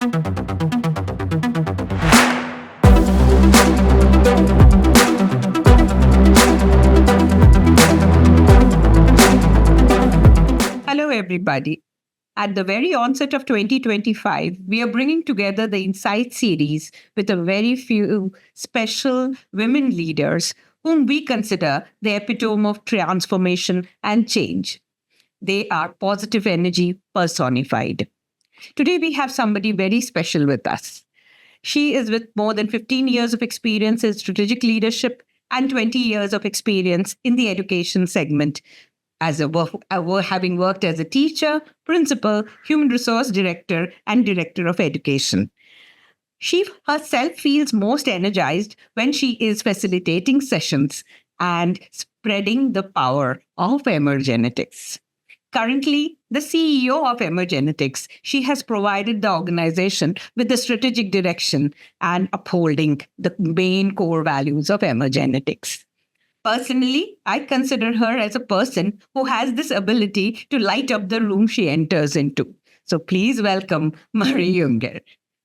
Hello, everybody. At the very onset of 2025, we are bringing together the Insight series with a very few special women leaders whom we consider the epitome of transformation and change. They are positive energy personified. Today, we have somebody very special with us. She is with more than 15 years of experience in strategic leadership and 20 years of experience in the education segment having worked as a teacher, principal, human resource director, and director of education. She herself feels most energized when she is facilitating sessions and spreading the power of Emergenetics. Currently, the CEO of Emergenetics, she has provided the organization with the strategic direction and upholding the main core values of Emergenetics. Personally, I consider her as a person who has this ability to light up the room she enters into. So please welcome Marie Unger.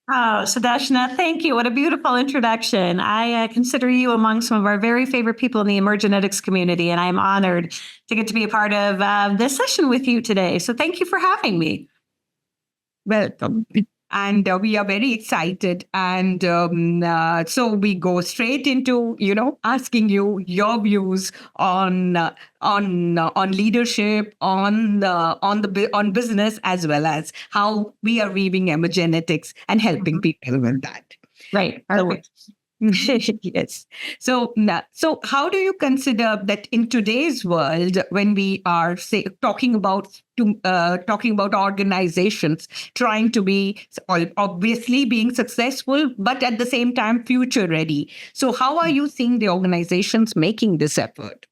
Oh, Sudeshna, thank you. What a beautiful introduction. I consider you among some of our very favorite people in the Emergenetics community, and I'm honored to get to be a part of this session with you today. So thank you for having me. Welcome. And we are very excited. And so we go straight into, asking you your views on leadership, on business, as well as how we are weaving Emergenetics and helping people with that. Right. Yes. So how do you consider that in today's world, when we are talking about organizations trying to be obviously being successful, but at the same time future ready? So how are you seeing the organizations making this effort?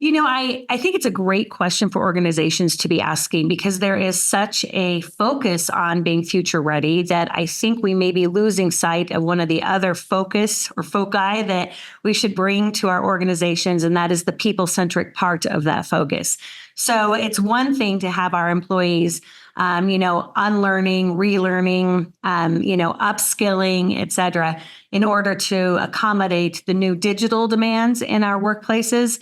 I think it's a great question for organizations to be asking because there is such a focus on being future ready that I think we may be losing sight of one of the other focus or foci that we should bring to our organizations, and that is the people-centric part of that focus. So it's one thing to have our employees, unlearning, relearning, upskilling, et cetera, in order to accommodate the new digital demands in our workplaces.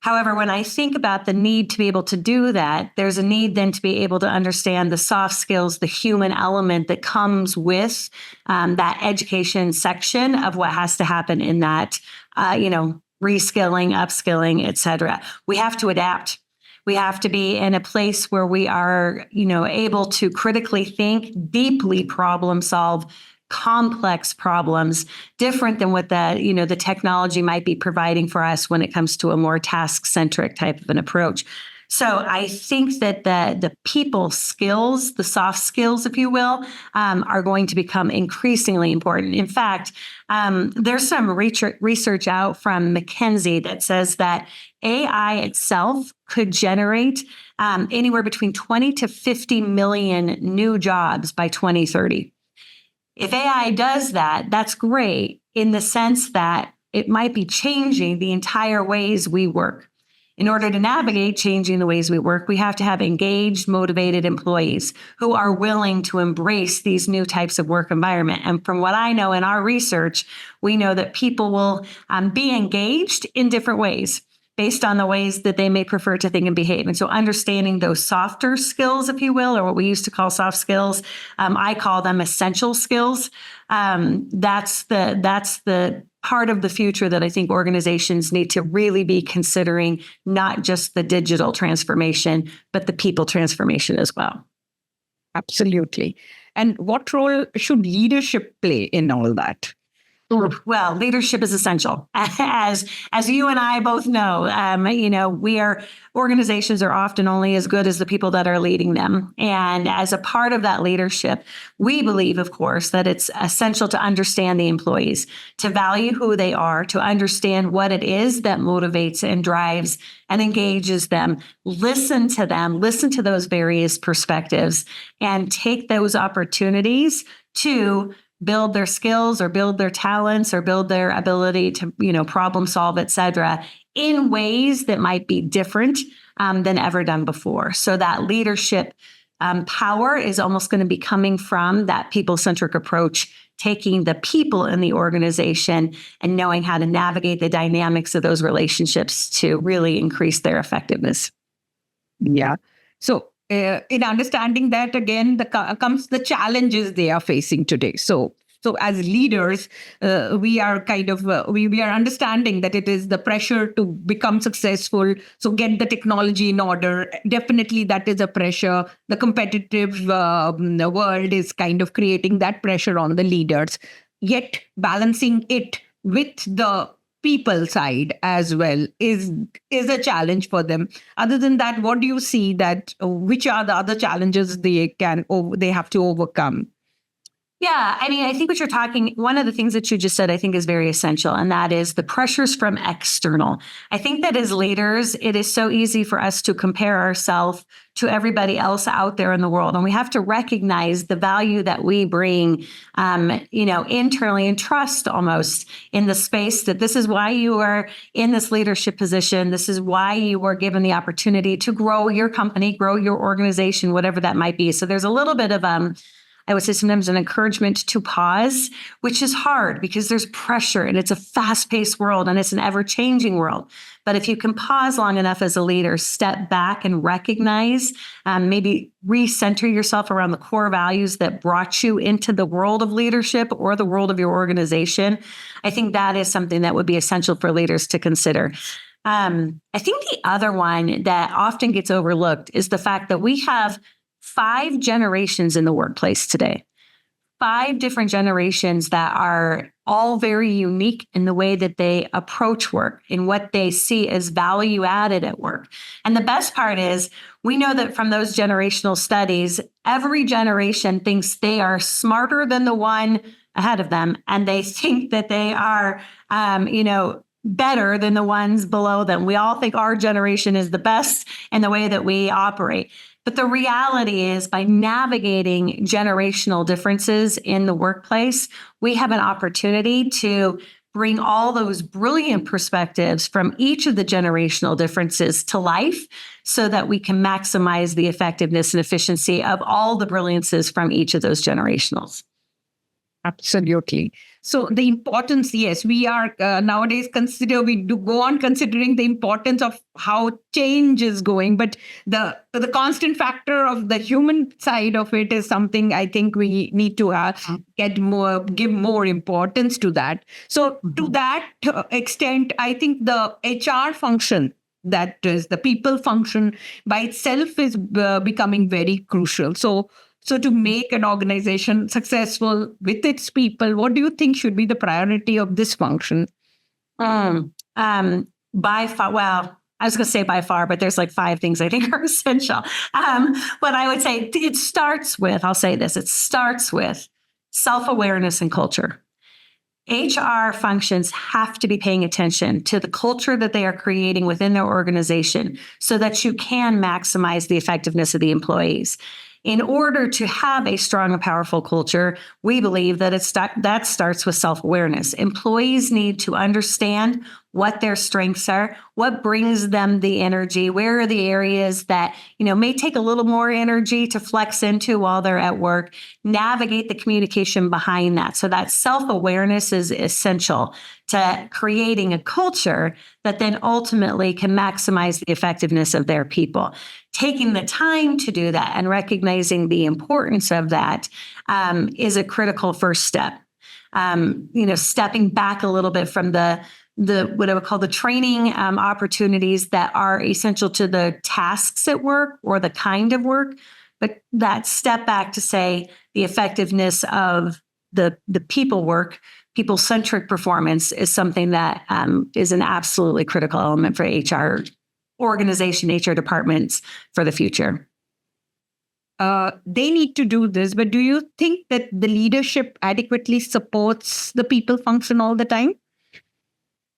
However, when I think about the need to be able to do that, there's a need then to be able to understand the soft skills, the human element that comes with that education section of what has to happen in that, reskilling, upskilling, et cetera. We have to adapt. We have to be in a place where we are, able to critically think, deeply problem solve, complex problems, different than what the technology might be providing for us when it comes to a more task-centric type of an approach. So I think that the people skills, the soft skills, if you will, are going to become increasingly important. In fact, there's some research out from McKinsey that says that AI itself could generate anywhere between 20 to 50 million new jobs by 2030. If AI does that, that's great in the sense that it might be changing the entire ways we work. In order to navigate changing the ways we work, we have to have engaged, motivated employees who are willing to embrace these new types of work environment. And from what I know in our research, we know that people will be engaged in different ways based on the ways that they may prefer to think and behave. And so understanding those softer skills, if you will, or what we used to call soft skills, I call them essential skills. That's the part of the future that I think organizations need to really be considering, not just the digital transformation, but the people transformation as well. Absolutely. And what role should leadership play in all that? Well, leadership is essential. As you and I both know, organizations are often only as good as the people that are leading them. And as a part of that leadership, we believe, of course, that it's essential to understand the employees, to value who they are, to understand what it is that motivates and drives and engages them, listen to them, listen to those various perspectives, and take those opportunities to build their skills or build their talents or build their ability to, problem solve, et cetera, in ways that might be different than ever done before. So that leadership power is almost going to be coming from that people-centric approach, taking the people in the organization and knowing how to navigate the dynamics of those relationships to really increase their effectiveness. Yeah. So, in understanding that, again, comes the challenges they are facing today. So as leaders, we are kind of we are understanding that it is the pressure to become successful. So get the technology in order. Definitely, that is a pressure. The competitive world is kind of creating that pressure on the leaders. Yet balancing it with the people side as well is a challenge for them. Other than that, what do you see that which are the other challenges they have to overcome? Yeah, I mean, I think what you're talking, one of the things that you just said, I think is very essential, and that is the pressures from external. I think that as leaders, it is so easy for us to compare ourselves to everybody else out there in the world. And we have to recognize the value that we bring, internally, and trust almost in the space that this is why you are in this leadership position. This is why you were given the opportunity to grow your company, grow your organization, whatever that might be. So there's a little bit of, I would say sometimes an encouragement to pause, which is hard because there's pressure and it's a fast-paced world and it's an ever-changing world. But if you can pause long enough as a leader, step back and recognize, maybe recenter yourself around the core values that brought you into the world of leadership or the world of your organization, I think that is something that would be essential for leaders to consider. I think the other one that often gets overlooked is the fact that we have 5 generations in the workplace today, 5 different generations that are all very unique in the way that they approach work and what they see as value added at work. And the best part is we know that from those generational studies, every generation thinks they are smarter than the one ahead of them. And they think that they are, better than the ones below them. We all think our generation is the best in the way that we operate. But the reality is, by navigating generational differences in the workplace, we have an opportunity to bring all those brilliant perspectives from each of the generational differences to life so that we can maximize the effectiveness and efficiency of all the brilliances from each of those generationals. Absolutely. So the importance, yes, we are nowadays we do go on considering the importance of how change is going, but the constant factor of the human side of it is something I think we need to give more importance to that. So to that extent, I think the HR function, that is the people function by itself, is becoming very crucial. So to make an organization successful with its people, what do you think should be the priority of this function? By far, well, I was going to say by far, but there's like 5 things I think are essential. But I would say it starts with self-awareness and culture. HR functions have to be paying attention to the culture that they are creating within their organization so that you can maximize the effectiveness of the employees. In order to have a strong and powerful culture, we believe that that starts with self-awareness. Employees need to understand what their strengths are, what brings them the energy, where are the areas that, may take a little more energy to flex into while they're at work, navigate the communication behind that. So that self-awareness is essential to creating a culture that then ultimately can maximize the effectiveness of their people. Taking the time to do that and recognizing the importance of that is a critical first step. Stepping back a little bit from the what I would call the training opportunities that are essential to the tasks at work or the kind of work, but that step back to say the effectiveness of the people work, people-centric performance is something that is an absolutely critical element for HR organization, HR departments for the future. They need to do this, but do you think that the leadership adequately supports the people function all the time?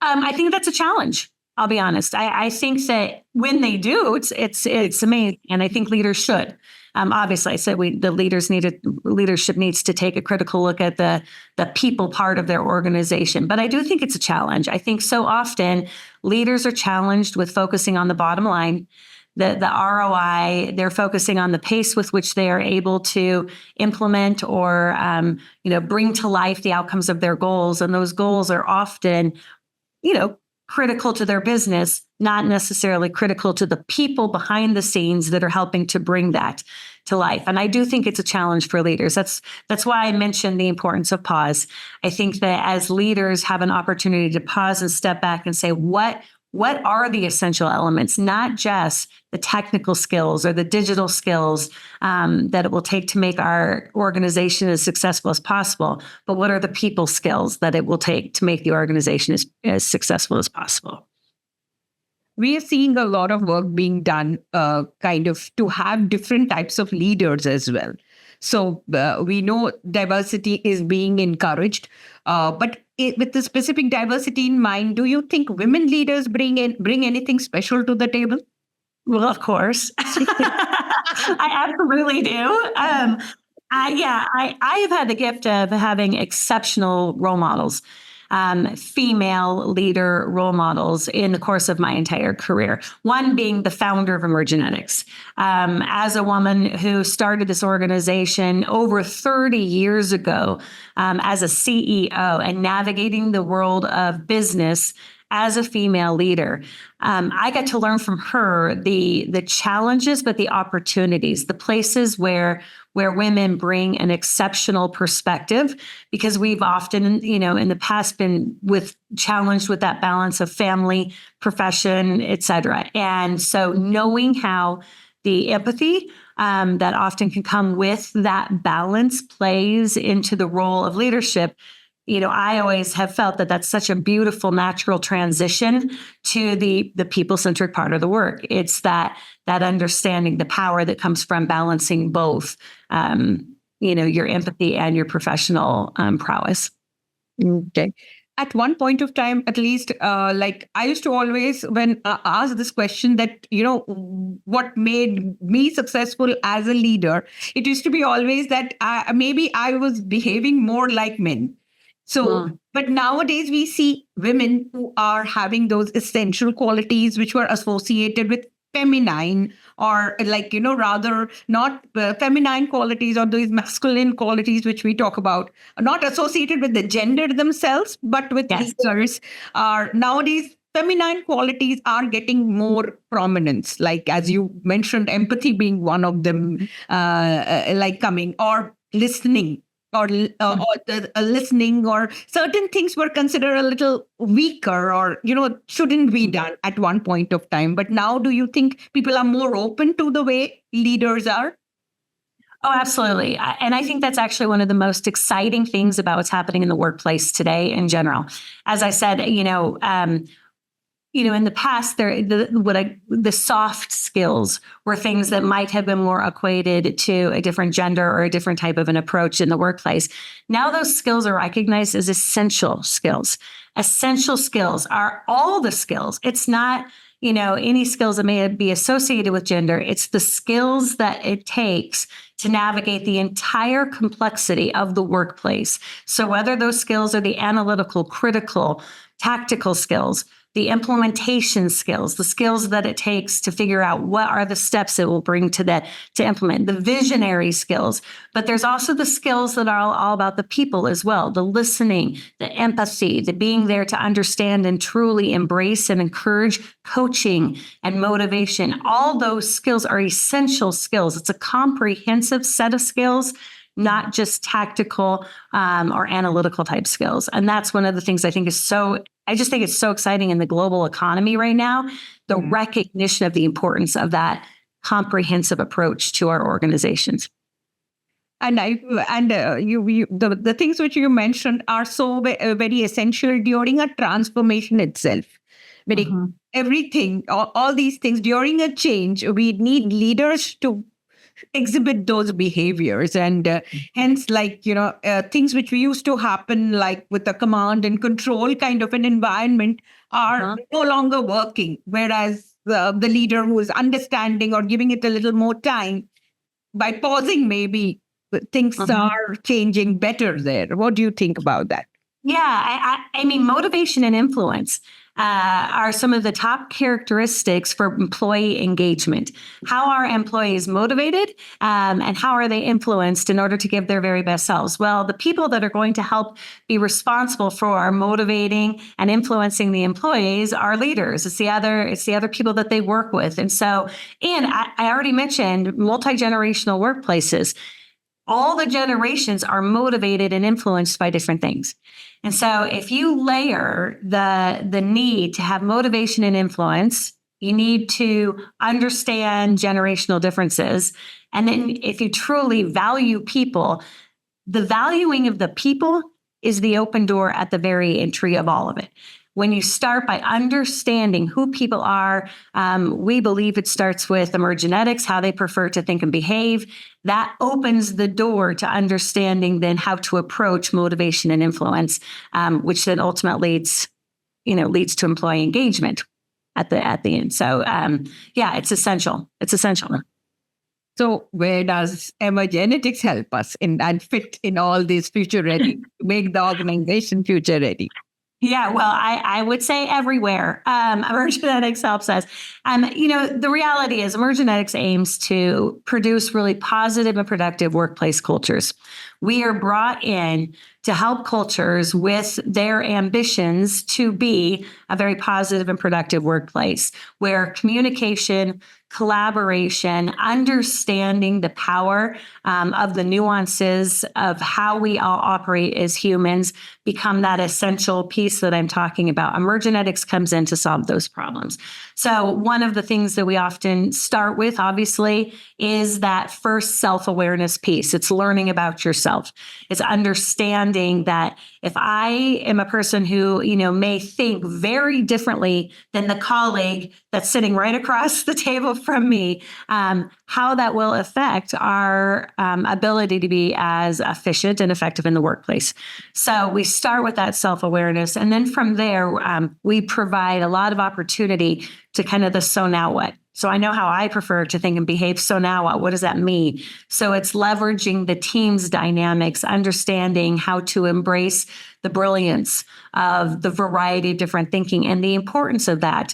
I think that's a challenge. I'll be honest. I think that when they do, it's amazing, and I think leaders should. Obviously, I said leadership needs to take a critical look at the people part of their organization. But I do think it's a challenge. I think so often leaders are challenged with focusing on the bottom line. the ROI. They're focusing on the pace with which they are able to implement or bring to life the outcomes of their goals. And those goals are often, critical to their business, not necessarily critical to the people behind the scenes that are helping to bring that to life. And I do think it's a challenge for leaders. That's why I mentioned the importance of pause. I think that as leaders have an opportunity to pause and step back and say, what are the essential elements, not just the technical skills or the digital skills that it will take to make our organization as successful as possible, but what are the people skills that it will take to make the organization as successful as possible? We are seeing a lot of work being done kind of to have different types of leaders as well. So we know diversity is being encouraged, but with the specific diversity in mind, do you think women leaders bring anything special to the table? Well, of course. I absolutely do. I have had the gift of having exceptional role models, female leader role models in the course of my entire career. One being the founder of Emergenetics. As a woman who started this organization over 30 years ago as a CEO and navigating the world of business as a female leader, I got to learn from her the challenges, but the opportunities, the places where women bring an exceptional perspective, because we've often, in the past been challenged with that balance of family, profession, et cetera. And so knowing how the empathy that often can come with that balance plays into the role of leadership, I always have felt that that's such a beautiful, natural transition to the people-centric part of the work. It's that understanding the power that comes from balancing both, your empathy and your professional prowess. Okay. At one point of time, at least, I used to always, when ask this question that, what made me successful as a leader, it used to be always that maybe I was behaving more like men. So, but nowadays we see women who are having those essential qualities which were associated with feminine, or rather not feminine qualities, or those masculine qualities which we talk about, are not associated with the gender themselves, but with leaders. Are nowadays feminine qualities are getting more prominence, like as you mentioned, empathy being one of them, coming, or listening, or listening, or certain things were considered a little weaker, or shouldn't be done at one point of time. But now, do you think people are more open to the way leaders are? Oh, absolutely. And I think that's actually one of the most exciting things about what's happening in the workplace today in general. As I said, in the past, the soft skills were things that might have been more equated to a different gender or a different type of an approach in the workplace. Now those skills are recognized as essential skills. Essential skills are all the skills. It's not, any skills that may be associated with gender. It's the skills that it takes to navigate the entire complexity of the workplace. So whether those skills are the analytical, critical, tactical skills, the implementation skills, the skills that it takes to figure out what are the steps it will bring to implement, the visionary skills. But there's also the skills that are all about the people as well, the listening, the empathy, the being there to understand and truly embrace and encourage coaching and motivation. All those skills are essential skills. It's a comprehensive set of skills, not just tactical or analytical type skills. And that's one of the things I think I just think it's so exciting in the global economy right now, the recognition of the importance of that comprehensive approach to our organizations. And the things which you mentioned are so very essential during a transformation itself. Everything, all these things during a change, we need leaders to exhibit those behaviors, and hence things which we used to happen like with a command and control kind of an environment are no longer working, whereas the leader who is understanding or giving it a little more time, by pausing, maybe things are changing better there. What do you think about that? Yeah, I mean, motivation and influence. are some of the top characteristics for employee engagement. How are employees motivated, and how are they influenced in order to give their very best selves? Well, the people that are going to help be responsible for motivating and influencing the employees are leaders. It's the other people that they work with. And so, and I already mentioned multi-generational workplaces. All the generations are motivated and influenced by different things. And so if you layer the need to have motivation and influence, you need to understand generational differences. And then if you truly value people, the valuing of the people is the open door at the very entry of all of it. When you start by understanding who people are, we believe it starts with Emergenetics, how they prefer to think and behave. That opens the door to understanding then how to approach motivation and influence, which then ultimately leads to employee engagement at the end. So it's essential. It's essential. So where does Emergenetics help us and fit in all these future ready, make the organization future ready? Yeah, well, I would say everywhere. Emergenetics helps us. The reality is Emergenetics aims to produce really positive and productive workplace cultures. We are brought in to help cultures with their ambitions to be a very positive and productive workplace where communication, collaboration, understanding the power of the nuances of how we all operate as humans become that essential piece that I'm talking about. Emergenetics comes in to solve those problems. So one of the things that we often start with, obviously, is that first self-awareness piece. It's learning about yourself. It's understanding that if I am a person who, may think very differently than the colleague that's sitting right across the table from me, how that will affect our ability to be as efficient and effective in the workplace. So we start with that self-awareness. And then from there, we provide a lot of opportunity to kind of the so now what. So I know how I prefer to think and behave. So now what? What does that mean? So it's leveraging the team's dynamics, understanding how to embrace the brilliance of the variety of different thinking and the importance of that.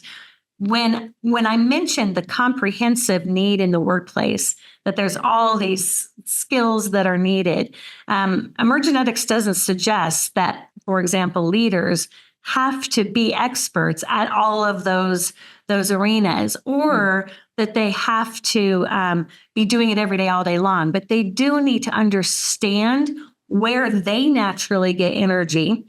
When I mentioned the comprehensive need in the workplace, that there's all these skills that are needed, Emergenetics doesn't suggest that, for example, leaders have to be experts at all of those arenas, or that they have to be doing it every day, all day long. But they do need to understand where they naturally get energy,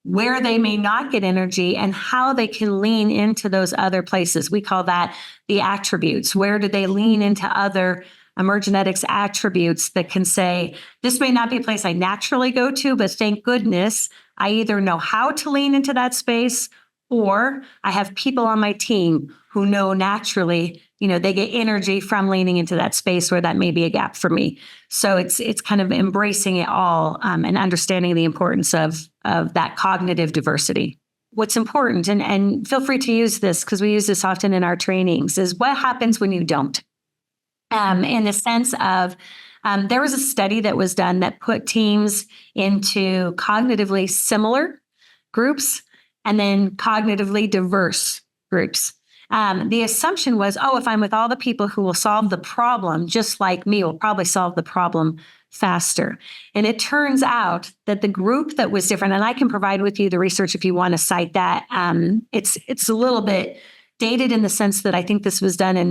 where they may not get energy, and how they can lean into those other places. We call that the attributes. Where do they lean into other Emergenetics attributes that can say, this may not be a place I naturally go to, but thank goodness I either know how to lean into that space, or I have people on my team who know naturally, they get energy from leaning into that space where that may be a gap for me. So it's kind of embracing it all and understanding the importance of that cognitive diversity. What's important, and feel free to use this because we use this often in our trainings, is what happens when you don't. In the sense of, there was a study that was done that put teams into cognitively similar groups and then cognitively diverse groups. The assumption was, if I'm with all the people who will solve the problem just like me, will probably solve the problem faster. And it turns out that the group that was different, and I can provide with you the research if you want to cite that. It's a little bit dated in the sense that I think this was done in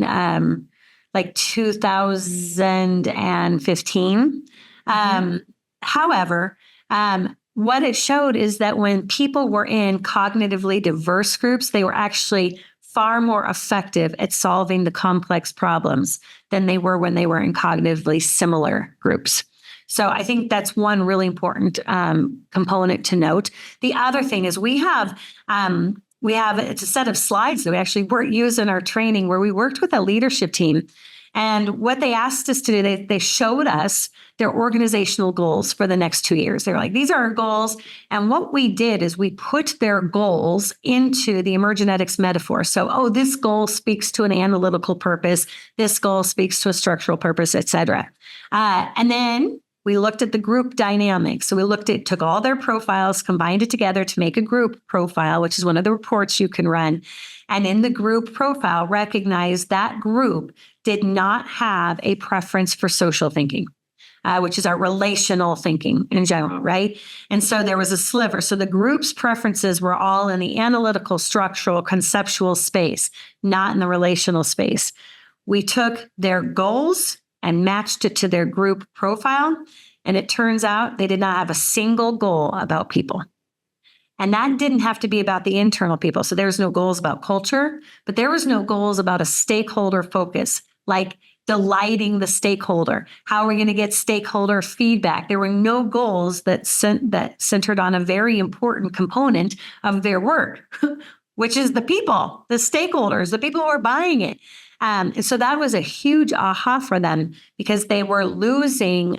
2015. However, what it showed is that when people were in cognitively diverse groups, they were actually far more effective at solving the complex problems than they were when they were in cognitively similar groups. So I think that's one really important component to note. The other thing is we have it's a set of slides that we actually use in our training where we worked with a leadership team. And what they asked us to do, they showed us their organizational goals for the next 2 years. They're like, these are our goals. And what we did is we put their goals into the Emergenetics metaphor. So, this goal speaks to an analytical purpose. This goal speaks to a structural purpose, et cetera. And then We looked at the group dynamics. So took all their profiles, combined it together to make a group profile, which is one of the reports you can run. And in the group profile, recognized that group did not have a preference for social thinking, which is our relational thinking in general, right? And so there was a sliver. So the group's preferences were all in the analytical, structural, conceptual space, not in the relational space. We took their goals and matched it to their group profile. And it turns out they did not have a single goal about people. And that didn't have to be about the internal people. So there was no goals about culture, but there was no goals about a stakeholder focus, like delighting the stakeholder. How are we going to get stakeholder feedback? There were no goals that centered on a very important component of their work, which is the people, the stakeholders, the people who are buying it. So that was a huge aha for them because they were losing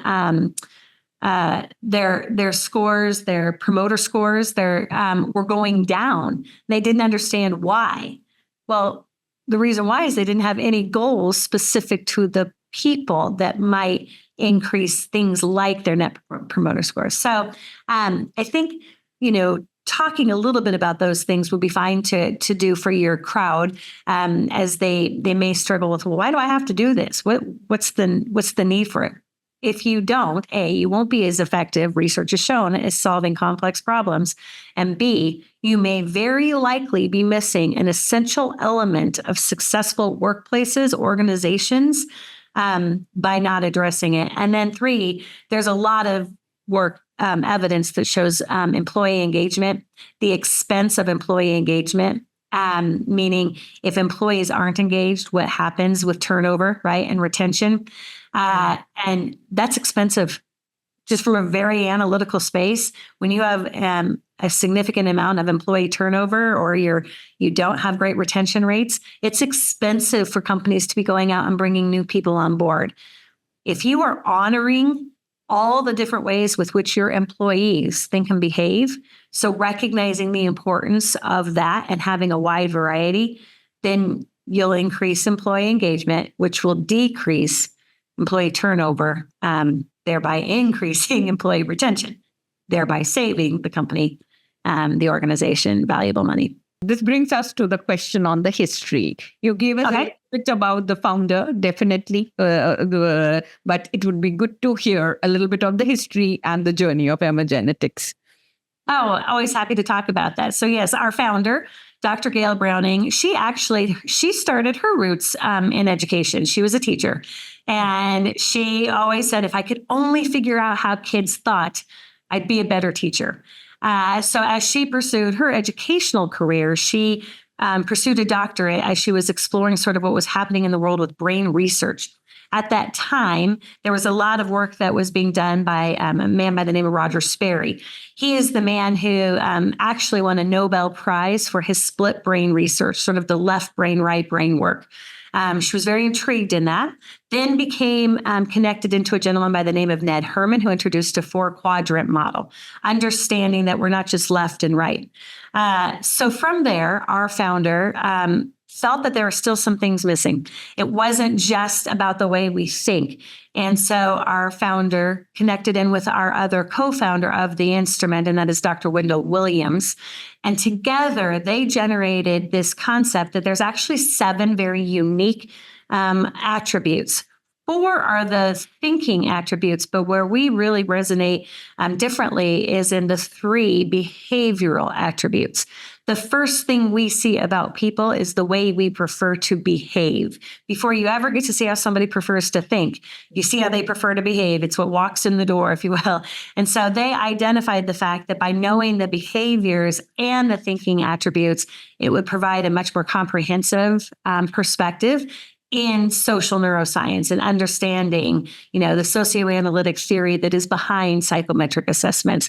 their scores, their promoter scores, were going down. They didn't understand why. Well, the reason why is they didn't have any goals specific to the people that might increase things like their net promoter scores. So I think, talking a little bit about those things would be fine to do for your crowd, as they may struggle with, well, why do I have to do this? What's the need for it? If you don't, A, you won't be as effective, research has shown, as solving complex problems. And B, you may very likely be missing an essential element of successful workplaces, organizations, by not addressing it. And then 3, there's a lot of work, evidence that shows employee engagement, the expense of employee engagement, meaning if employees aren't engaged, what happens with turnover, right, and retention. And that's expensive. Just from a very analytical space, when you have a significant amount of employee turnover or you don't have great retention rates, it's expensive for companies to be going out and bringing new people on board. If you are honoring all the different ways with which your employees think and behave, so recognizing the importance of that and having a wide variety, then you'll increase employee engagement, which will decrease employee turnover, thereby increasing employee retention, thereby saving the company, the organization, valuable money. This brings us to the question on the history. You gave us a bit about the founder, definitely, but it would be good to hear a little bit of the history and the journey of Emergenetics. Oh, always happy to talk about that. So yes, our founder, Dr. Gail Browning, she started her roots in education. She was a teacher. And she always said, if I could only figure out how kids thought, I'd be a better teacher. So as she pursued her educational career, she pursued a doctorate as she was exploring sort of what was happening in the world with brain research. At that time, there was a lot of work that was being done by a man by the name of Roger Sperry. He is the man who actually won a Nobel Prize for his split brain research, sort of the left brain, right brain work. She was very intrigued in that, then became connected into a gentleman by the name of Ned Herman, who introduced a 4-quadrant model, understanding that we're not just left and right. So from there, our founder felt that there were still some things missing. It wasn't just about the way we think. And so our founder connected in with our other co-founder of the instrument, and that is Dr. Wendell Williams. And together they generated this concept that there's actually 7 very unique attributes. 4 are the thinking attributes, but where we really resonate differently is in the 3 behavioral attributes. The first thing we see about people is the way we prefer to behave. Before you ever get to see how somebody prefers to think, you see how they prefer to behave. It's what walks in the door, if you will. And so they identified the fact that by knowing the behaviors and the thinking attributes, it would provide a much more comprehensive perspective in social neuroscience and understanding, the socioanalytic theory that is behind psychometric assessments.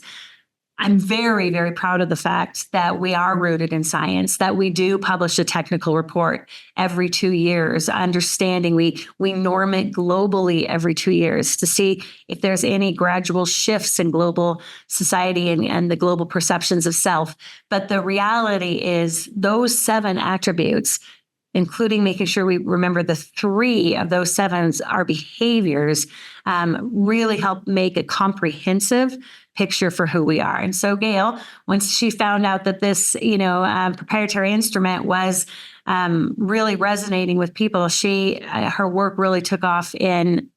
I'm very, very proud of the fact that we are rooted in science, that we do publish a technical report every 2 years, understanding we norm it globally every 2 years to see if there's any gradual shifts in global society and the global perceptions of self. But the reality is those 7 attributes, including making sure we remember the 3 of those 7 are behaviors, really help make a comprehensive picture for who we are. And so Gail, once she found out that this, proprietary instrument was really resonating with people, her work really took off in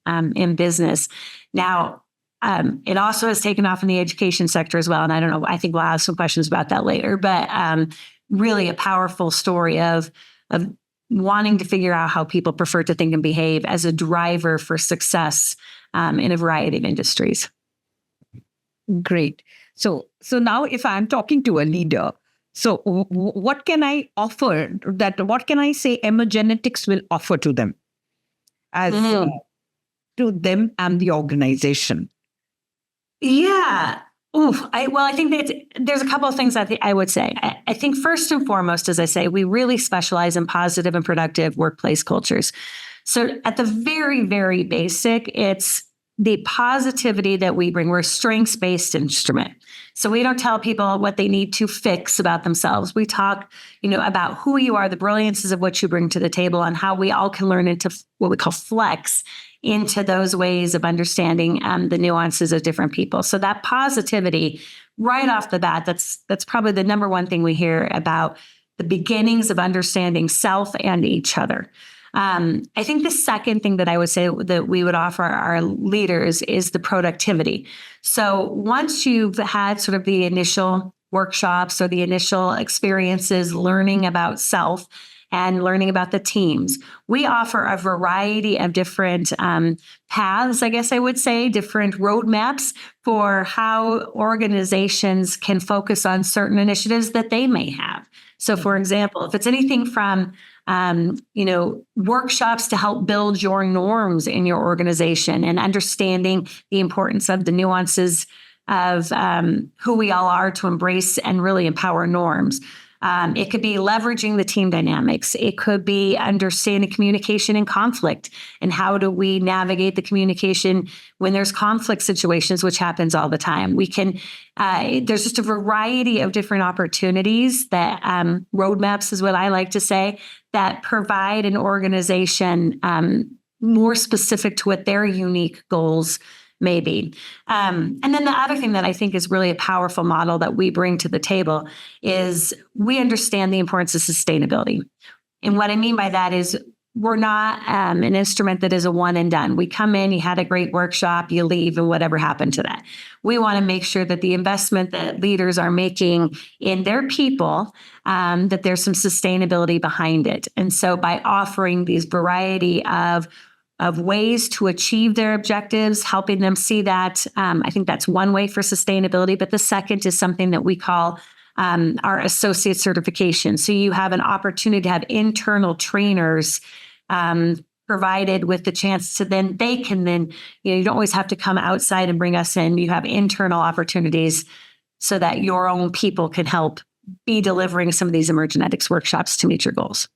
business. Now, it also has taken off in the education sector as well. And I don't know, I think we'll have some questions about that later, but really a powerful story of wanting to figure out how people prefer to think and behave as a driver for success in a variety of industries. Great. So now if I'm talking to a leader, so what can I offer what can I say Emergenetics will offer to them as to them and the organization? Yeah. I think that there's a couple of things I would say. I think first and foremost, as I say, we really specialize in positive and productive workplace cultures. So at the very, very basic, it's the positivity that we bring. We're a strengths-based instrument. So we don't tell people what they need to fix about themselves. We talk, about who you are, the brilliances of what you bring to the table, and how we all can learn into what we call flex into those ways of understanding the nuances of different people. So that positivity right off the bat, that's probably the number one thing we hear about the beginnings of understanding self and each other. I think the second thing that I would say that we would offer our leaders is the productivity. So once you've had sort of the initial workshops or the initial experiences learning about self and learning about the teams, we offer a variety of different paths, I guess I would say, different roadmaps for how organizations can focus on certain initiatives that they may have. So for example, if it's anything from workshops to help build your norms in your organization and understanding the importance of the nuances of who we all are to embrace and really empower norms. It could be leveraging the team dynamics. It could be understanding communication and conflict, and how do we navigate the communication when there's conflict situations, which happens all the time. We can, there's just a variety of different opportunities that roadmaps is what I like to say, that provide an organization more specific to what their unique goals may be. And then the other thing that I think is really a powerful model that we bring to the table is we understand the importance of sustainability. And what I mean by that is we're not an instrument that is a one and done. We come in, you had a great workshop, you leave, and whatever happened to that. We want to make sure that the investment that leaders are making in their people, that there's some sustainability behind it. And so by offering these variety of ways to achieve their objectives, helping them see that. I think that's one way for sustainability. But the second is something that we call our associate certification. So you have an opportunity to have internal trainers provided with the chance to they can you don't always have to come outside and bring us in. You have internal opportunities so that your own people can help be delivering some of these Emergenetics workshops to meet your goals.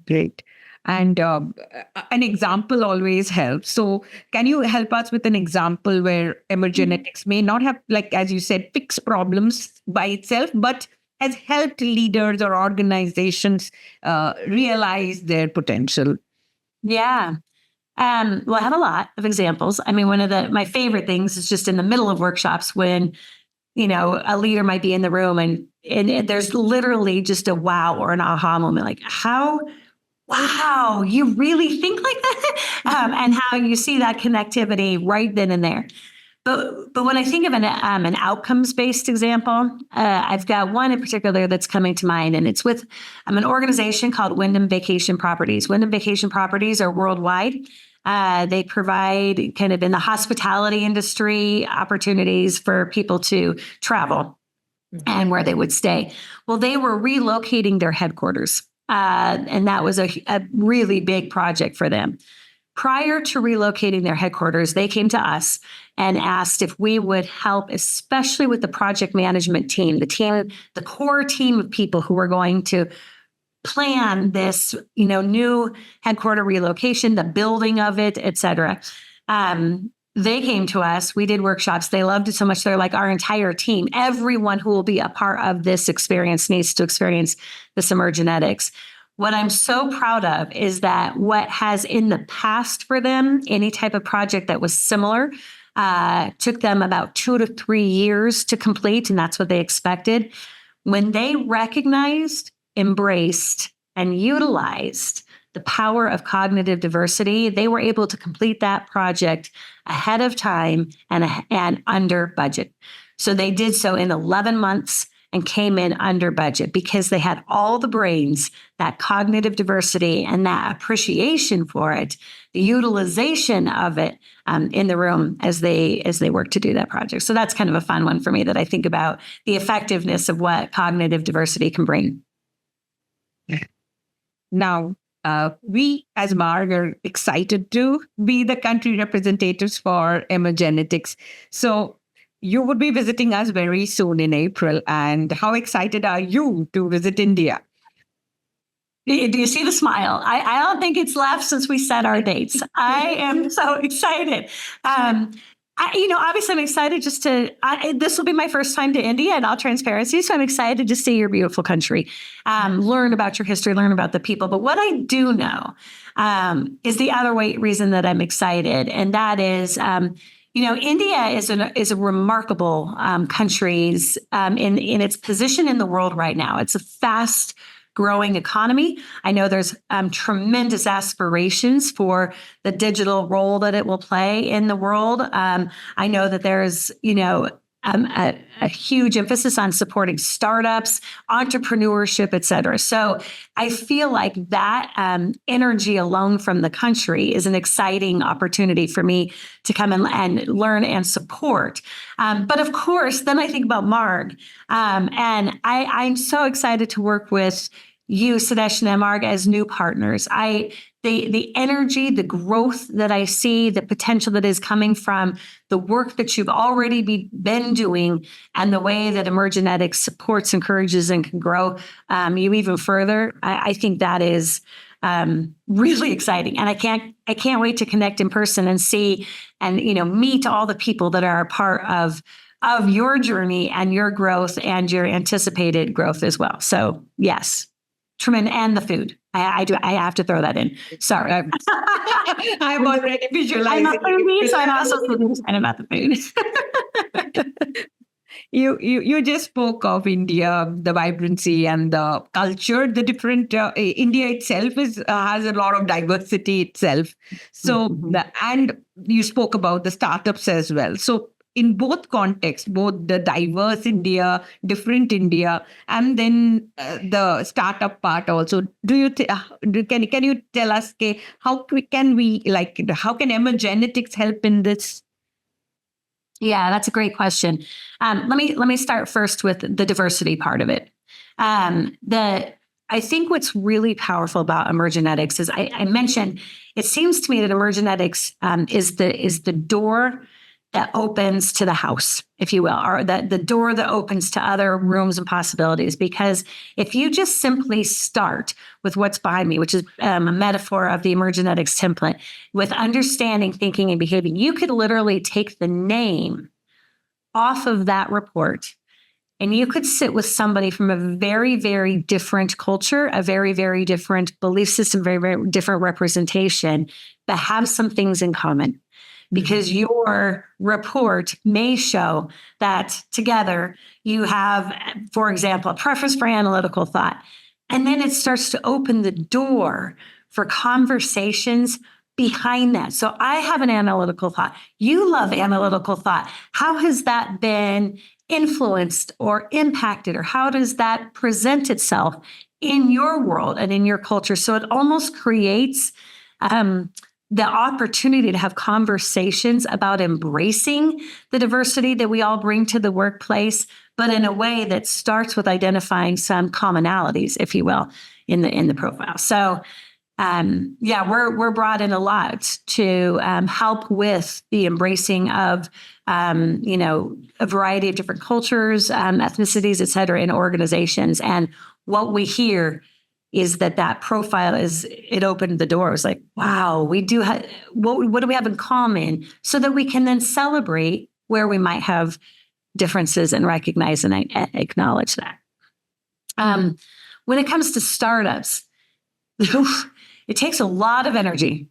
Great. And an example always helps. So can you help us with an example where Emergenetics may not have, like, as you said, fixed problems by itself, but has helped leaders or organizations realize their potential? Yeah. Well, I have a lot of examples. I mean, one of my favorite things is just in the middle of workshops when, a leader might be in the room and there's literally just a wow or an aha moment, like, wow, you really think like that? And how you see that connectivity right then and there. But when I think of an outcomes-based example, I've got one in particular that's coming to mind, and it's with an organization called Wyndham Vacation Properties. Wyndham Vacation Properties are worldwide. They provide kind of in the hospitality industry opportunities for people to travel and where they would stay. Well, they were relocating their headquarters. And that was a really big project for them. Prior to relocating their headquarters, they came to us and asked if we would help, especially with the project management team, the core team of people who were going to plan this, new headquarter relocation, the building of it, et cetera. They came to us, we did workshops. They loved it so much. They're like, our entire team, everyone who will be a part of this experience needs to experience this Emergenetics. what I'm so proud of is that what has in the past for them, any type of project that was similar, took them about 2 to 3 years to complete, and that's what they expected. When they recognized, embraced, and utilized the power of cognitive diversity, they were able to complete that project ahead of time and under budget. So they did so in 11 months and came in under budget because they had all the brains, that cognitive diversity and that appreciation for it, the utilization of it in the room as they work to do that project. So that's kind of a fun one for me that I think about the effectiveness of what cognitive diversity can bring. Now, we as MARG are excited to be the country representatives for Emergenetics. So you would be visiting us very soon in April. And how excited are you to visit India? Do you see the smile? I don't think it's left since we set our dates. I am so excited. Obviously I'm excited just this will be my first time to India in all transparency. So I'm excited to see your beautiful country, learn about your history, learn about the people. But what I do know is the other reason that I'm excited. And that is, India is a remarkable country in its position in the world right now. It's a fast growing economy. I know there's tremendous aspirations for the digital role that it will play in the world. I know that there's, a huge emphasis on supporting startups, entrepreneurship, et cetera. So I feel like that energy alone from the country is an exciting opportunity for me to come and learn and support. But of course, then I think about MARG. And I'm so excited to work with you, Sudeshna and MARG, as new partners. The energy, the growth that I see, the potential that is coming from the work that you've already been doing, and the way that Emergenetics supports, encourages, and can grow you even further. I think that is really exciting, and I can't wait to connect in person and see and meet all the people that are a part of your journey and your growth and your anticipated growth as well. So yes. Tremendous, and the food. I have to throw that in. Sorry. I'm already visualizing. I'm a foodie, so I'm also excited about the food. You just spoke of India, the vibrancy and the culture. The different India itself has a lot of diversity itself. So and you spoke about the startups as well. So in both contexts, both the diverse India, different India, and then the startup part also. Do you can you tell us how can Emergenetics help in this? Yeah, that's a great question. Let me start first with the diversity part of it. I think what's really powerful about Emergenetics is I mentioned. It seems to me that Emergenetics is the door that opens to the house, if you will, or the door that opens to other rooms and possibilities. Because if you just simply start with what's behind me, which is a metaphor of the Emergenetics template, with understanding, thinking, and behaving, you could literally take the name off of that report and you could sit with somebody from a very, very different culture, a very, very different belief system, very, very different representation, but have some things in common. Because your report may show that together you have, for example, a preference for analytical thought. And then it starts to open the door for conversations behind that. So I have an analytical thought. You love analytical thought. How has that been influenced or impacted, or how does that present itself in your world and in your culture? So it almost creates the opportunity to have conversations about embracing the diversity that we all bring to the workplace, but in a way that starts with identifying some commonalities, if you will, in the profile. So, we're brought in a lot to help with the embracing of, a variety of different cultures, ethnicities, et cetera, in organizations. And what we hear is that profile it opened the door. It was like, wow, we do what do we have in common, so that we can then celebrate where we might have differences and recognize and acknowledge that. When it comes to startups, it takes a lot of energy.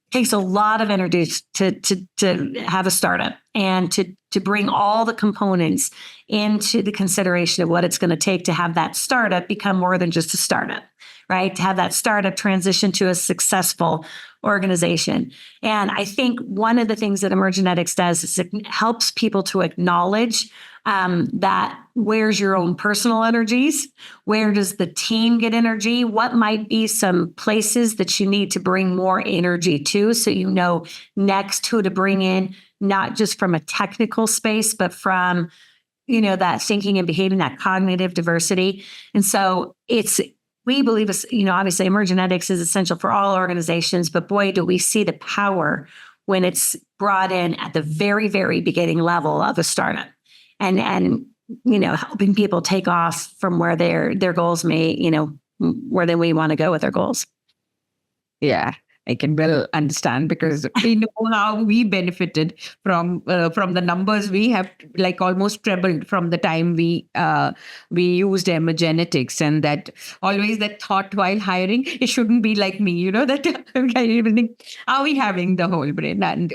It takes a lot of energy to have a startup and to bring all the components into the consideration of what it's going to take to have that startup become more than just a startup, right? To have that startup transition to a successful organization. And I think one of the things that Emergenetics does is it helps people to acknowledge that where's your own personal energies? Where does the team get energy? What might be some places that you need to bring more energy to, so you know next who to bring in, not just from a technical space, but from, that thinking and behaving, that cognitive diversity. And so we believe, obviously Emergenetics is essential for all organizations, but boy, do we see the power when it's brought in at the very, very beginning level of a startup. And helping people take off from where their goals may, where then we want to go with their goals. Yeah, I can well understand, because we know how we benefited from the numbers. We have like almost trebled from the time we used Emergenetics, and that always that thought while hiring, it shouldn't be like me, that are we having the whole brain? And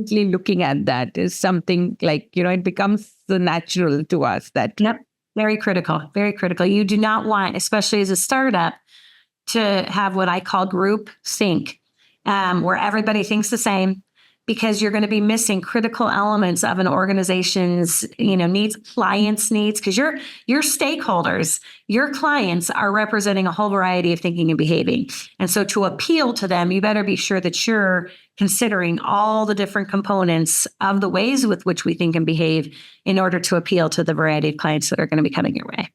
looking at that is something like, it becomes so natural to us that. Yep. Very critical, very critical. You do not want, especially as a startup, to have what I call group sync, where everybody thinks the same, because you're going to be missing critical elements of an organization's, needs, clients' needs, because your stakeholders, your clients are representing a whole variety of thinking and behaving. And so to appeal to them, you better be sure that you're considering all the different components of the ways with which we think and behave in order to appeal to the variety of clients that are going to be coming your way.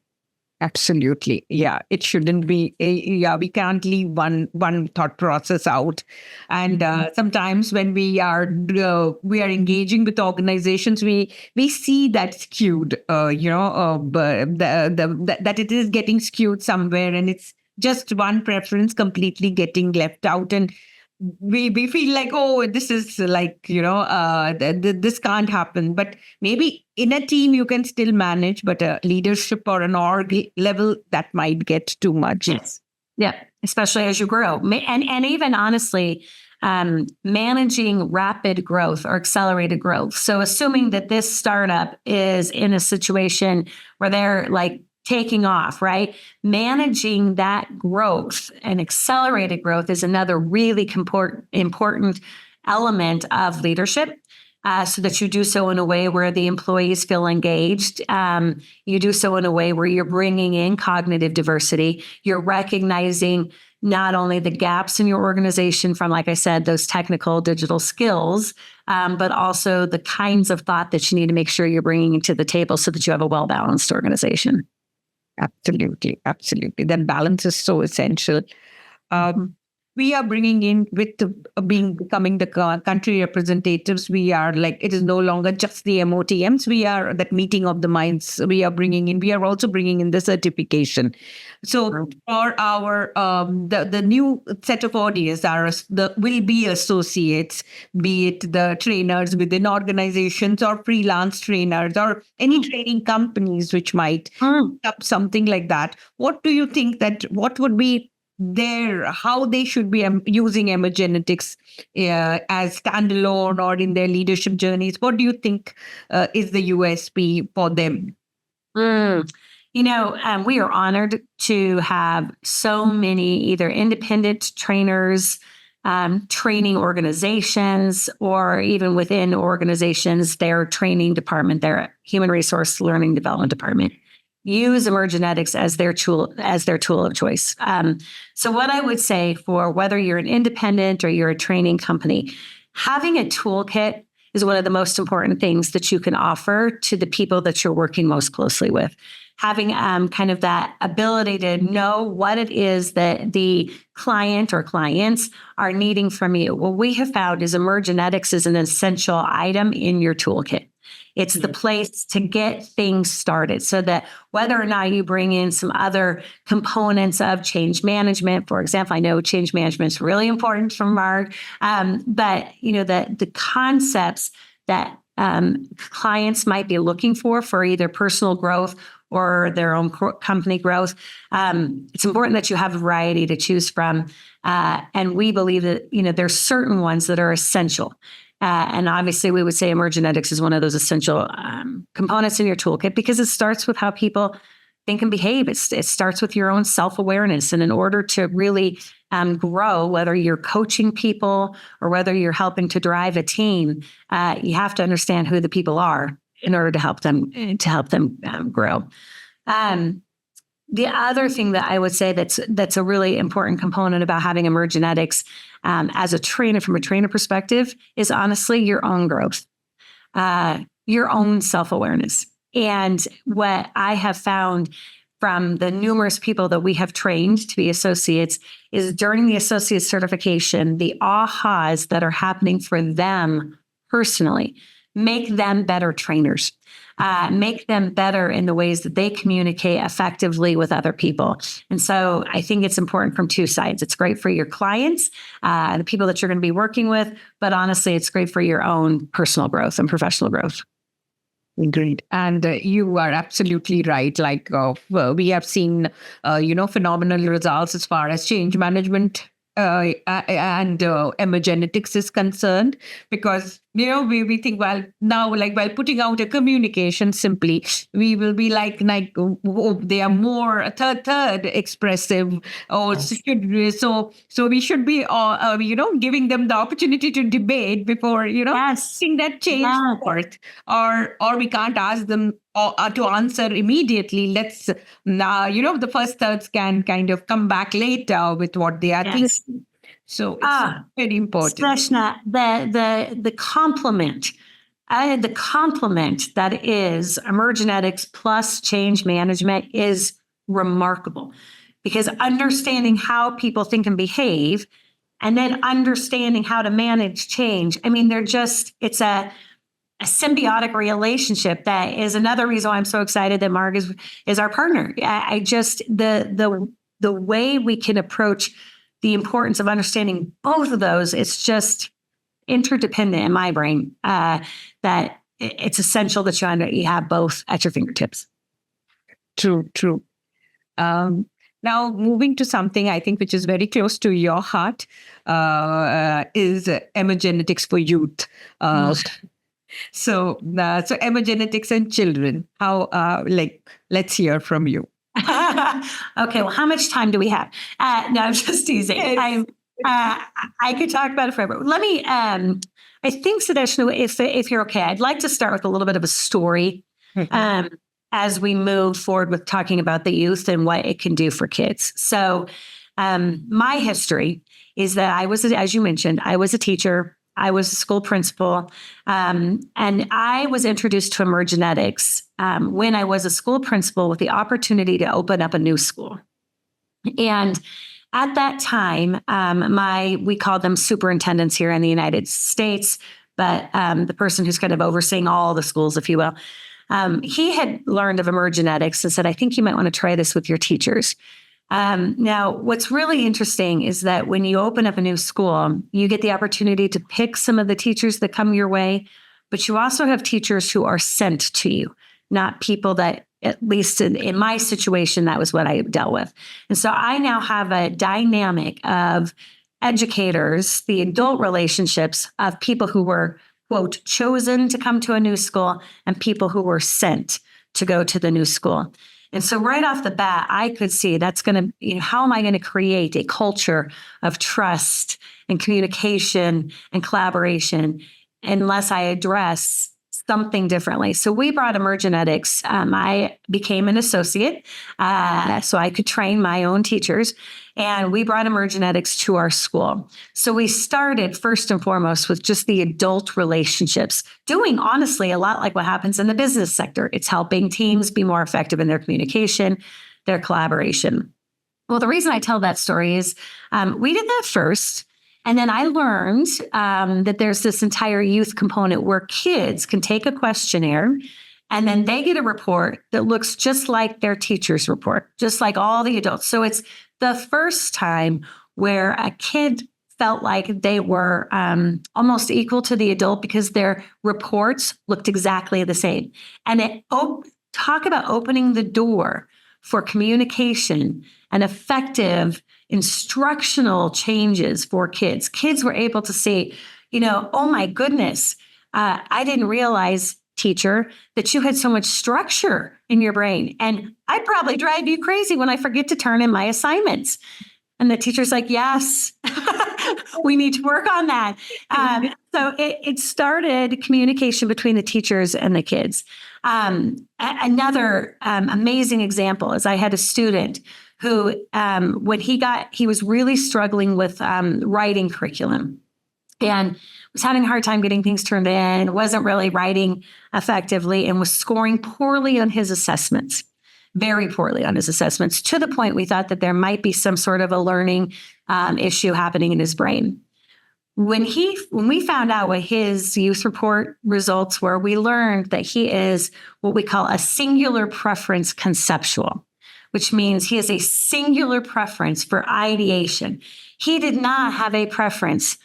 Absolutely. Yeah. It shouldn't be, we can't leave one thought process out. And sometimes when we are engaging with organizations, we see that skewed, that it is getting skewed somewhere, and it's just one preference completely getting left out. And we feel like, oh, this is like, this can't happen. But maybe in a team you can still manage, but a leadership or an org level, that might get too much. Yes. Yeah. Especially as you grow. And even honestly, managing rapid growth or accelerated growth. So assuming that this startup is in a situation where they're like taking off, right? Managing that growth and accelerated growth is another really important element of leadership, so that you do so in a way where the employees feel engaged. You do so in a way where you're bringing in cognitive diversity. You're recognizing not only the gaps in your organization from, like I said, those technical digital skills, but also the kinds of thought that you need to make sure you're bringing to the table so that you have a well-balanced organization. Absolutely. Absolutely. That balance is so essential. We are bringing in, with becoming the country representatives, we are like, it is no longer just the MOTMs. We are that meeting of the minds. We are also bringing in the certification. So for our, the new set of audience will be associates, be it the trainers within organizations or freelance trainers or any training companies which might up something like that. What do you think what would be how they should be using Emergenetics as standalone or in their leadership journeys? What do you think is the USP for them? We are honored to have so many either independent trainers, training organizations, or even within organizations, their training department, their human resource learning development department, use Emergenetics as their tool of choice. So what I would say, for whether you're an independent or you're a training company, having a toolkit is one of the most important things that you can offer to the people that you're working most closely with. Having kind of that ability to know what it is that the client or clients are needing from you. What we have found is Emergenetics is an essential item in your toolkit. It's the place to get things started, so that whether or not you bring in some other components of change management, for example, I know change management is really important from MARG, but the concepts that clients might be looking for either personal growth or their own company growth. It's important that you have a variety to choose from. And we believe that, there's certain ones that are essential. And obviously, we would say Emergenetics is one of those essential components in your toolkit because it starts with how people think and behave. It starts with your own self-awareness. And in order to really grow, whether you're coaching people or whether you're helping to drive a team, you have to understand who the people are in order to help them grow. The other thing that I would say that's a really important component about having Emergenetics as a trainer, from a trainer perspective, is honestly your own growth, your own self-awareness. And what I have found from the numerous people that we have trained to be associates is during the associate certification, the ahas that are happening for them personally make them better trainers. Make them better in the ways that they communicate effectively with other people. And so I think it's important from two sides. It's great for your clients, the people that you're going to be working with, but honestly, it's great for your own personal growth and professional growth. Agreed. And you are absolutely right. Like we have seen, phenomenal results as far as change management and emergenetics is concerned, because we think, well, now, like, while putting out a communication, simply we will be like they are more third expressive, or so we should be giving them the opportunity to debate before seeing that change forth, or we can't ask them to answer immediately. Let's the first thirds can kind of come back later with what they are thinking. So it's very important. Sudeshna, the complement that is Emergenetics plus change management is remarkable, because understanding how people think and behave, and then understanding how to manage change. I mean, it's a symbiotic relationship. That is another reason why I'm so excited that MARG is our partner. The way we can approach the importance of understanding both of those, it's just interdependent in my brain, that it's essential that you have both at your fingertips. True. Now, moving to something I think which is very close to your heart, is Emergenetics for youth. So Emergenetics and children, how, let's hear from you. Okay, well, how much time do we have? No, I'm just teasing. Yes. I could talk about it forever. Let me, I think, Sudeshna, if you're okay, I'd like to start with a little bit of a story as we move forward with talking about the youth and what it can do for kids. So my history is that as you mentioned, I was a teacher. I was a school principal, and I was introduced to Emergenetics when I was a school principal with the opportunity to open up a new school. And at that time, we called them superintendents here in the United States, but the person who's kind of overseeing all the schools, if you will, he had learned of Emergenetics and said, I think you might want to try this with your teachers. Now, what's really interesting is that when you open up a new school, you get the opportunity to pick some of the teachers that come your way, but you also have teachers who are sent to you, not people that, at least in my situation, that was what I dealt with. And so I now have a dynamic of educators, the adult relationships of people who were, quote, chosen to come to a new school, and people who were sent to go to the new school. And so right off the bat, I could see that's going to, how am I going to create a culture of trust and communication and collaboration unless I address something differently? So we brought Emergenetics. I became an associate so I could train my own teachers. And we brought Emergenetics to our school. So we started first and foremost with just the adult relationships, doing honestly a lot like what happens in the business sector. It's helping teams be more effective in their communication, their collaboration. Well, the reason I tell that story is we did that first. And then I learned that there's this entire youth component where kids can take a questionnaire and then they get a report that looks just like their teacher's report, just like all the adults. So it's the first time where a kid felt like they were almost equal to the adult because their reports looked exactly the same. And talk about opening the door for communication and effective instructional changes for kids. Kids were able to say, oh my goodness, I didn't realize, teacher, that you had so much structure in your brain. And I probably drive you crazy when I forget to turn in my assignments. And the teacher's like, yes, we need to work on that. So it started communication between the teachers and the kids. Another amazing example is I had a student who, when he was really struggling with writing curriculum and was having a hard time getting things turned in, wasn't really writing effectively, and was scoring poorly on his assessments. Very poorly on his assessments, to the point we thought that there might be some sort of a learning issue happening in his brain. When we found out what his youth report results were, we learned that he is what we call a singular preference conceptual, which means he has a singular preference for ideation. He did not have a preference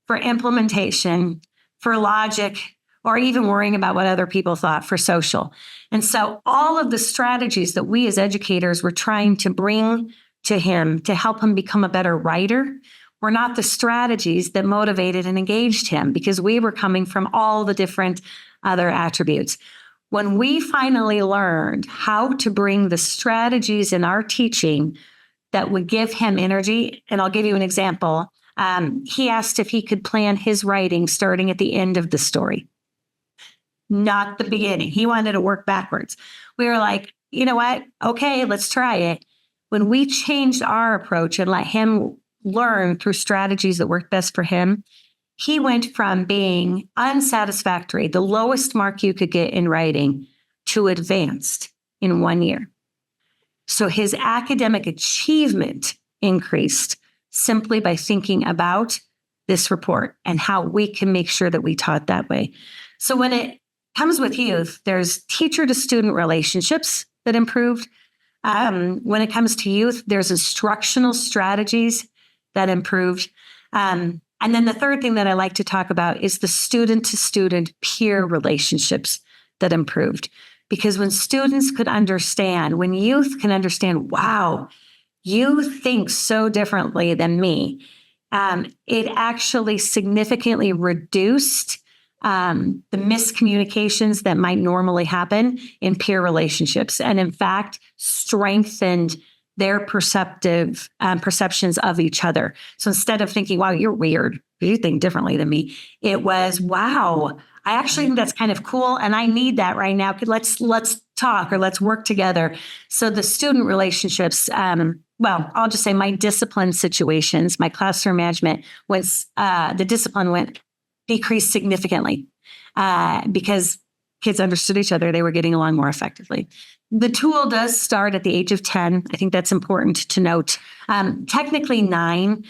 for implementation, for logic, or even worrying about what other people thought for social. And so all of the strategies that we as educators were trying to bring to him to help him become a better writer were not the strategies that motivated and engaged him, because we were coming from all the different other attributes. When we finally learned how to bring the strategies in our teaching that would give him energy, and I'll give you an example. He asked if he could plan his writing starting at the end of the story, not the beginning. He wanted to work backwards. We were like, you know what? Okay, let's try it. When we changed our approach and let him learn through strategies that worked best for him, he went from being unsatisfactory, the lowest mark you could get in writing, to advanced in 1 year. So his academic achievement increased simply by thinking about this report and how we can make sure that we taught that way. So when it comes with youth, there's teacher to student relationships that improved. When it comes to youth, there's instructional strategies that improved. And then the third thing that I like to talk about is the student to student peer relationships that improved. Because when students could understand, when youth can understand, wow, you think so differently than me, it actually significantly reduced the miscommunications that might normally happen in peer relationships, and in fact, strengthened their perceptions of each other. So instead of thinking, wow, you're weird, you think differently than me, it was, wow, I actually think that's kind of cool, and I need that right now. Let's talk, or let's work together. So the student relationships, I'll just say my discipline situations, my classroom management was, the discipline decreased significantly because kids understood each other. They were getting along more effectively. The tool does start at the age of 10. I think that's important to note. Technically 9,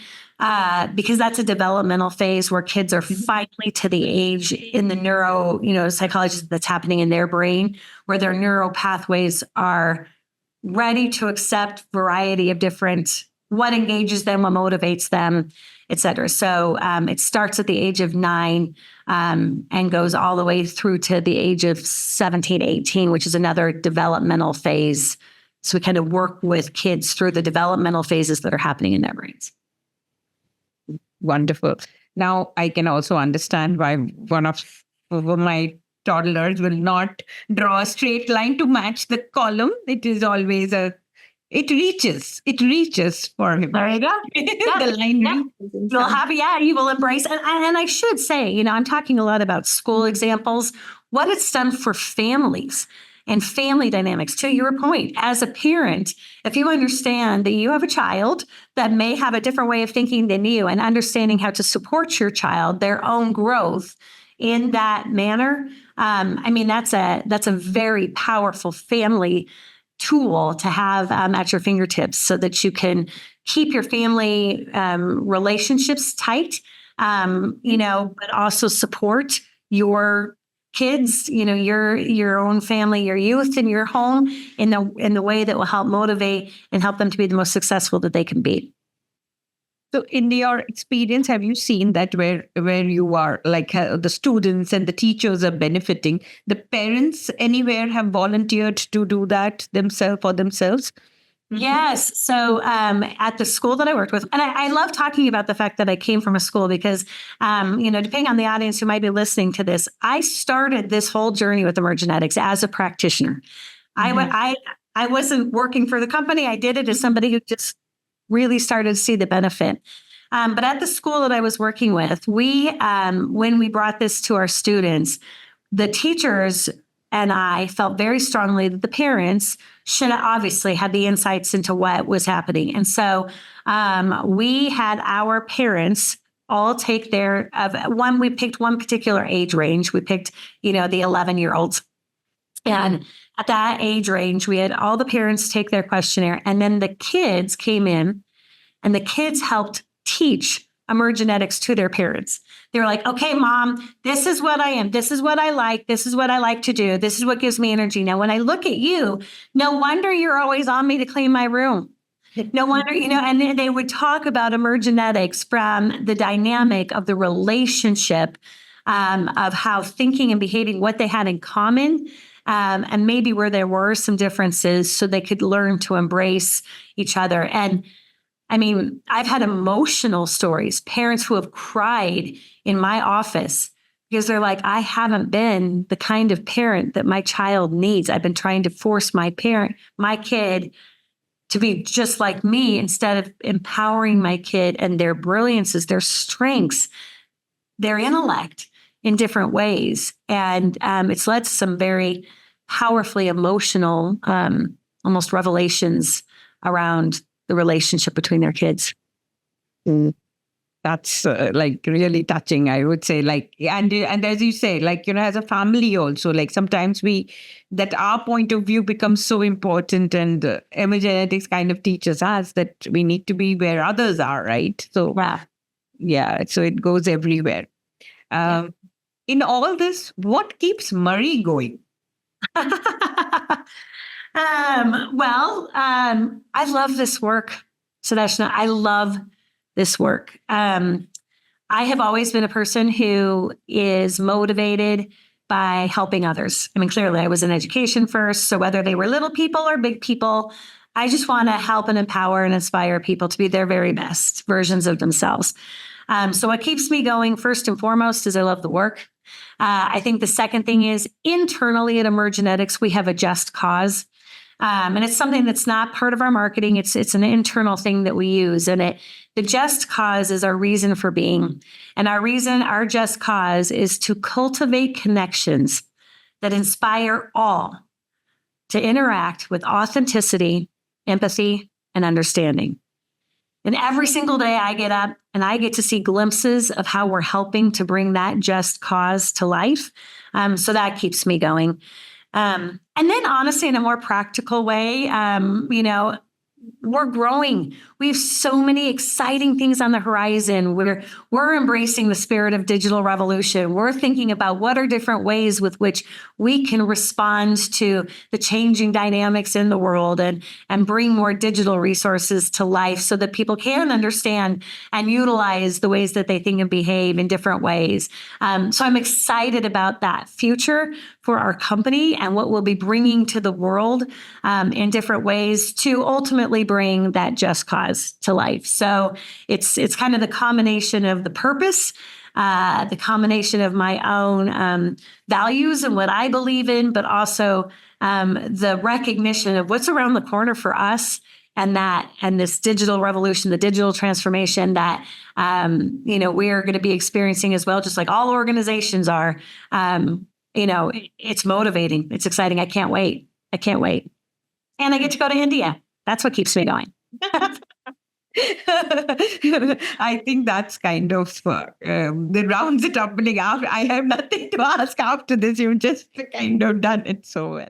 because that's a developmental phase where kids are finally to the age in the psychology that's happening in their brain, where their neural pathways are ready to accept variety of different, what engages them, what motivates them, et cetera. So it starts at the age of 9 and goes all the way through to the age of 17, 18, which is another developmental phase. So we kind of work with kids through the developmental phases that are happening in their brains. Wonderful. Now I can also understand why one of my toddlers will not draw a straight line to match the column. It is always it reaches for him. There you go. The line reaches. You'll have, you will embrace. And I should say, I'm talking a lot about school examples, what it's done for families and family dynamics. To your point, as a parent, if you understand that you have a child that may have a different way of thinking than you, and understanding how to support your child, their own growth in that manner, that's a very powerful family tool to have at your fingertips, so that you can keep your family relationships tight, but also support your kids, your own family, your youth in your home in the way that will help motivate and help them to be the most successful that they can be. So, in your experience, have you seen that where you are, like the students and the teachers are benefiting, the parents anywhere have volunteered to do that themselves for themselves? Yes. So at the school that I worked with, and I love talking about the fact that I came from a school because, depending on the audience who might be listening to this, I started this whole journey with Emergenetics as a practitioner. I wasn't working for the company. I did it as somebody who just really started to see the benefit. But at the school that I was working with, when we brought this to our students, the teachers and I felt very strongly that the parents should obviously have the insights into what was happening. And so we had our parents all take we picked one particular age range. We picked, the 11-year-olds. And at that age range, we had all the parents take their questionnaire, and then the kids came in and the kids helped teach Emergenetics to their parents. They were like, okay, mom, this is what I am. This is what I like. This is what I like to do. This is what gives me energy. Now, when I look at you, no wonder you're always on me to clean my room. No wonder, and they would talk about Emergenetics from the dynamic of the relationship of how thinking and behaving, what they had in common, and maybe where there were some differences so they could learn to embrace each other. And I mean, I've had emotional stories, parents who have cried in my office because they're like, I haven't been the kind of parent that my child needs. I've been trying to force my kid to be just like me instead of empowering my kid and their brilliances, their strengths, their intellect in different ways. And it's led to some very powerfully emotional, almost revelations around the relationship between their kids. That's really touching, I would say. And as you say, as a family also, sometimes that our point of view becomes so important, and emergenetics kind of teaches us that we need to be where others are, right? So so it goes everywhere. In all this, what keeps Marie going? I love this work, Sudeshna. I love this work. I have always been a person who is motivated by helping others. I mean, clearly I was in education first. So whether they were little people or big people, I just want to help and empower and inspire people to be their very best versions of themselves. So what keeps me going first and foremost is I love the work. I think the second thing is internally at Emergenetics, we have a just cause. And it's something that's not part of our marketing. It's an internal thing that we use. And the just cause is our reason for being. And our just cause is to cultivate connections that inspire all to interact with authenticity, empathy, and understanding. And every single day I get up and I get to see glimpses of how we're helping to bring that just cause to life. So that keeps me going. And then honestly, in a more practical way, we're growing. We have so many exciting things on the horizon. We're embracing the spirit of digital revolution. We're thinking about what are different ways with which we can respond to the changing dynamics in the world and bring more digital resources to life so that people can understand and utilize the ways that they think and behave in different ways. So I'm excited about that future for our company and what we'll be bringing to the world in different ways to ultimately bring that just cause to life. So it's kind of the combination of the purpose, the combination of my own values and what I believe in, but also the recognition of what's around the corner for us and this digital revolution, the digital transformation that we are going to be experiencing as well, just like all organizations are. It's motivating. It's exciting. I can't wait. And I get to go to India. That's what keeps me going. I think that's kind of the rounds it up. I have nothing to ask after this. You've just kind of done it so well.